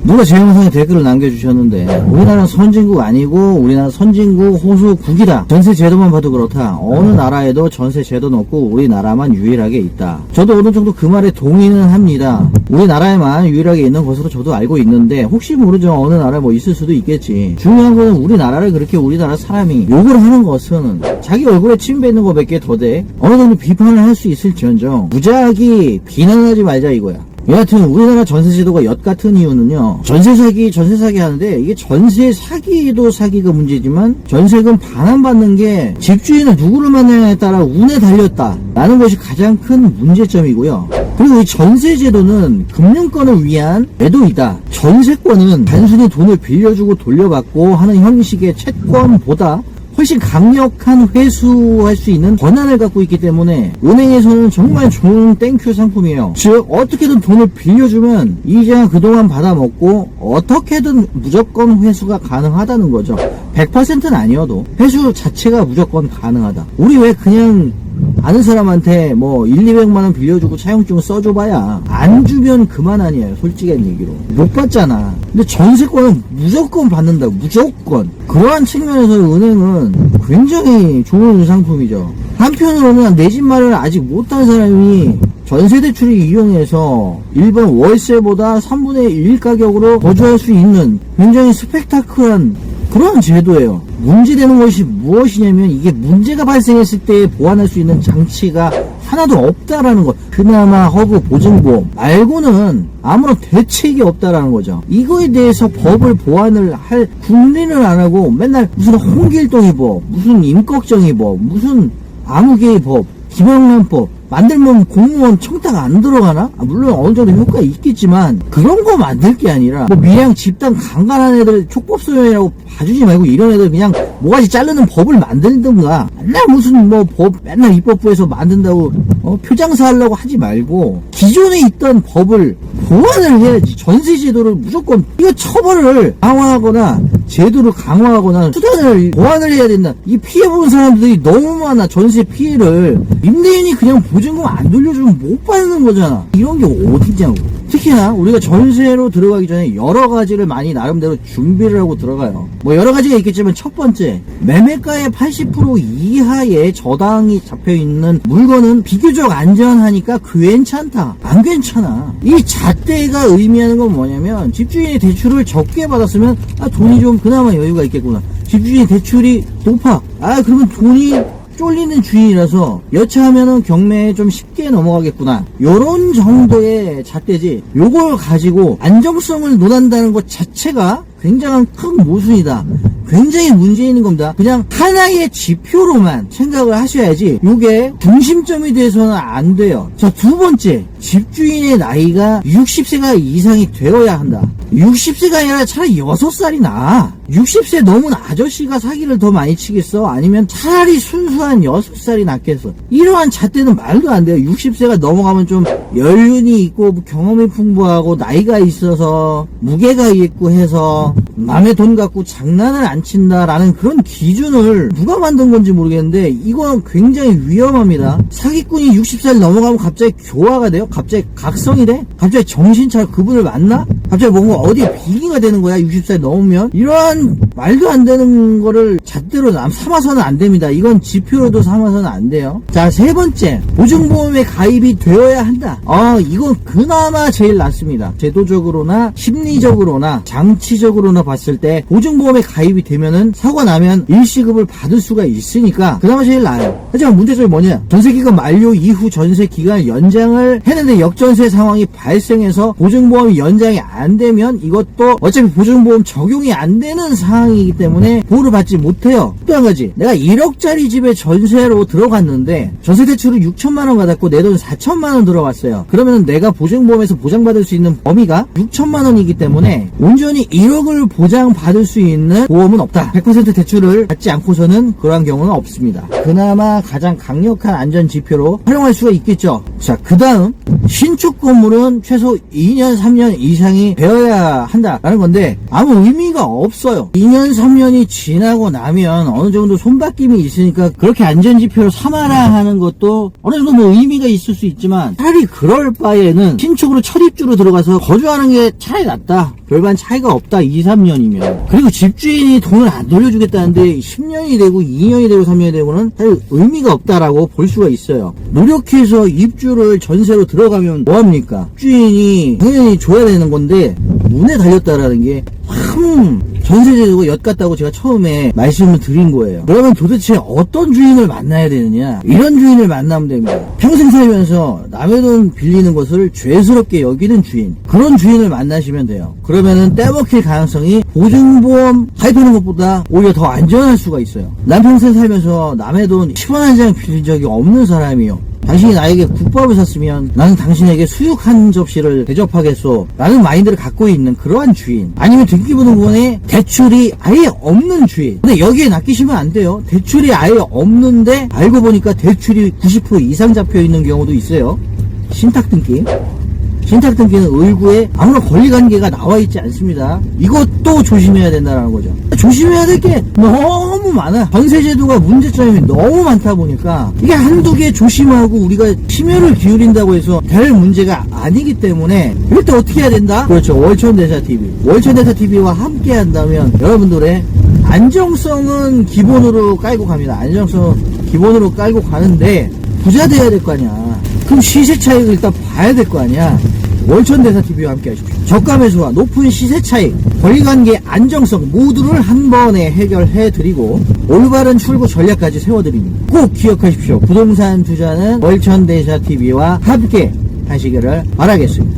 누가 제 영상에 댓글을 남겨주셨는데 우리나라 선진국 아니고 우리나라 선진국 호수국이다. 전세 제도만 봐도 그렇다. 어느 나라에도 전세 제도는 없고 우리나라만 유일하게 있다. 저도 어느 정도 그 말에 동의는 합니다. 우리나라에만 유일하게 있는 것으로 저도 알고 있는데 혹시 모르죠. 어느 나라에 뭐 있을 수도 있겠지. 중요한 거는 우리나라를 그렇게 우리나라 사람이 욕을 하는 것은 자기 얼굴에 침 뱉는 거밖에 더 돼. 어느 정도 비판을 할 수 있을지언정 무작위 비난하지 말자 이거야. 여하튼 우리나라 전세 제도가 엿 같은 이유는요. 전세 사기 하는데 이게 전세 사기도 사기가 문제지만 전세금 반환받는 게 집주인은 누구를 만나냐에 따라 운에 달렸다 라는 것이 가장 큰 문제점이고요. 그리고 이 전세 제도는 금융권을 위한 매도이다. 전세권은 단순히 돈을 빌려주고 돌려받고 하는 형식의 채권보다 훨씬 강력한 회수할 수 있는 권한을 갖고 있기 때문에 은행에서는 정말 좋은 땡큐 상품이에요. 즉 어떻게든 돈을 빌려주면 이자 그동안 받아먹고 어떻게든 무조건 회수가 가능하다는 거죠. 100%는 아니어도 회수 자체가 무조건 가능하다. 우리 왜 그냥 아는 사람한테 뭐 1,200만원 빌려주고 차용증 써줘봐야 안 주면 그만 아니에요. 솔직한 얘기로 못 받잖아. 근데 전세권은 무조건 받는다. 무조건. 그러한 측면에서 은행은 굉장히 좋은 상품이죠. 한편으로는 내 집 마련을 아직 못한 사람이 전세대출을 이용해서 일반 월세보다 3분의 1 가격으로 거주할 수 있는 굉장히 스펙타클한 그런 제도예요. 문제되는 것이 무엇이냐면 이게 문제가 발생했을 때 보완할 수 있는 장치가 하나도 없다라는 것. 그나마 허브 보증보험 말고는 아무런 대책이 없다라는 거죠. 이거에 대해서 법을 보완을 할 국리를 안 하고 맨날 무슨 홍길동이 법, 무슨 임꺽정이 법, 무슨 아무개의 법, 김영란법 만들면 공무원 청탁 안 들어가나? 물론 어느 정도 효과가 있겠지만 그런 거 만들 게 아니라 뭐 밀양 집단 강간한 애들 촉법소년이라고 봐주지 말고 이런 애들 그냥 모가지 자르는 법을 만들든가 맨날 무슨 뭐 법 맨날 입법부에서 만든다고 표장사 하려고 하지 말고 기존에 있던 법을 보완을 해야지. 전세제도를 무조건 이거 처벌을 강화하거나 제도를 강화하거나 수단을 보완을 해야 된다. 이 피해본 사람들이 너무 많아. 전세 피해를 임대인이 그냥 보증금 안 돌려주면 못 받는 거잖아. 이런 게 어디냐고. 특히나 우리가 전세로 들어가기 전에 여러 가지를 많이 나름대로 준비를 하고 들어가요. 뭐 여러 가지가 있겠지만 첫 번째, 매매가의 80% 이하의 저당이 잡혀있는 물건은 비교적 안전하니까 괜찮다. 안 괜찮아. 이 잣대가 의미하는 건 뭐냐면 집주인이 대출을 적게 받았으면 돈이 좀 그나마 여유가 있겠구나. 집주인이 대출이 높아. 그러면 돈이 쫄리는 주인이라서 여차하면은 경매에 좀 쉽게 넘어가겠구나. 요런 정도의 잣대지. 요걸 가지고 안정성을 논한다는 것 자체가 굉장한 큰 모순이다. 굉장히 문제 있는 겁니다. 그냥 하나의 지표로만 생각을 하셔야지 요게 중심점이 돼서는 안 돼요. 자, 두 번째, 집주인의 나이가 60세가 이상이 되어야 한다. 60세가 아니라 차라리 6살이 나아. 60세 넘은 아저씨가 사기를 더 많이 치겠어? 아니면 차라리 순수한 6살이 낫겠어? 이러한 잣대는 말도 안 돼요. 60세가 넘어가면 좀 연륜이 있고 경험이 풍부하고 나이가 있어서 무게가 있고 해서 남의 돈 갖고 장난을 안 친다라는 그런 기준을 누가 만든 건지 모르겠는데 이건 굉장히 위험합니다. 사기꾼이 60살 넘어가면 갑자기 교화가 돼요? 갑자기 각성이 돼? 갑자기 정신 차려 그분을 만나? 갑자기 뭔가 어디에 비기가 되는 거야? 60살 넘으면? 이러한 말도 안 되는 거를 잣대로 삼아서는 안 됩니다. 이건 지표로도 삼아서는 안 돼요. 자, 세 번째, 보증보험에 가입이 되어야 한다. 이건 그나마 제일 낫습니다. 제도적으로나 심리적으로나 장치적으로나 봤을 때 보증보험에 가입이 되면은 사고가 나면 일시급을 받을 수가 있으니까 그나마 제일 나아요. 하지만 문제점이 뭐냐? 전세기간 만료 이후 전세기간 연장을 했는데 역전세 상황이 발생해서 보증보험이 연장이 안 되면 이것도 어차피 보증보험 적용이 안 되는 상황이기 때문에 보호를 받지 못해요. 또 한 가지, 내가 1억짜리 집에 전세로 들어갔는데 전세대출을 6천만원 받았고 내 돈 4천만원 들어갔어요. 그러면 내가 보증보험에서 보장받을 수 있는 범위가 6천만원이기 때문에 온전히 1억을 보장받을 수 있는 보험은 없다. 100% 대출을 받지 않고서는 그러한 경우는 없습니다. 그나마 가장 강력한 안전지표로 활용할 수가 있겠죠. 자, 그 다음, 신축 건물은 최소 2년 3년 이상이 되어야 한다라는 건데 아무 의미가 없어요. 2년 2년, 3년이 지나고 나면 어느 정도 손바뀜이 있으니까 그렇게 안전지표로 삼아라 하는 것도 어느 정도 뭐 의미가 있을 수 있지만 차라리 그럴 바에는 신축으로 첫 입주로 들어가서 거주하는 게 차라리 낫다. 별반 차이가 없다. 2, 3년이면. 그리고 집주인이 돈을 안 돌려주겠다는데 10년이 되고 2년이 되고 3년이 되고는 사실 의미가 없다라고 볼 수가 있어요. 노력해서 입주를 전세로 들어가면 뭐합니까? 집주인이 당연히 줘야 되는 건데 문에 달렸다라는 게 참 전세제도가 엿 같다고 제가 처음에 말씀을 드린 거예요. 그러면 도대체 어떤 주인을 만나야 되느냐? 이런 주인을 만나면 됩니다. 평생 살면서 남의 돈 빌리는 것을 죄스럽게 여기는 주인, 그런 주인을 만나시면 돼요. 그러면은 떼먹힐 가능성이 보증보험 가입하는 것보다 오히려 더 안전할 수가 있어요. 난 평생 살면서 남의 돈 10원 한 장 빌린 적이 없는 사람이요. 당신이 나에게 국밥을 샀으면 나는 당신에게 수육 한 접시를 대접하겠소 라는 마인드를 갖고 있는 그러한 주인, 아니면 등기부등본에 대출이 아예 없는 주인. 근데 여기에 낚이시면 안 돼요. 대출이 아예 없는데 알고 보니까 대출이 90% 이상 잡혀 있는 경우도 있어요. 신탁등기. 신탁등기는 을구에 아무런 권리관계가 나와있지 않습니다. 이것도 조심해야 된다는 거죠. 조심해야 될 게 너무 많아. 전세제도가 문제점이 너무 많다 보니까 이게 한두 개 조심하고 우리가 심혈을 기울인다고 해서 될 문제가 아니기 때문에 이럴 때 어떻게 해야 된다? 그렇죠. 월천대사TV. 월천대사TV와 함께 한다면 여러분들의 안정성은 기본으로 깔고 갑니다. 안정성은 기본으로 깔고 가는데 부자 돼야 될 거 아니야. 그럼 시세 차익을 일단 봐야 될 거 아니야. 월천대사TV와 함께 하십시오. 저가 매수와 높은 시세 차익, 권리관계 안정성 모두를 한 번에 해결해드리고 올바른 출구 전략까지 세워드립니다. 꼭 기억하십시오. 부동산 투자는 월천대사TV와 함께 하시기를 바라겠습니다.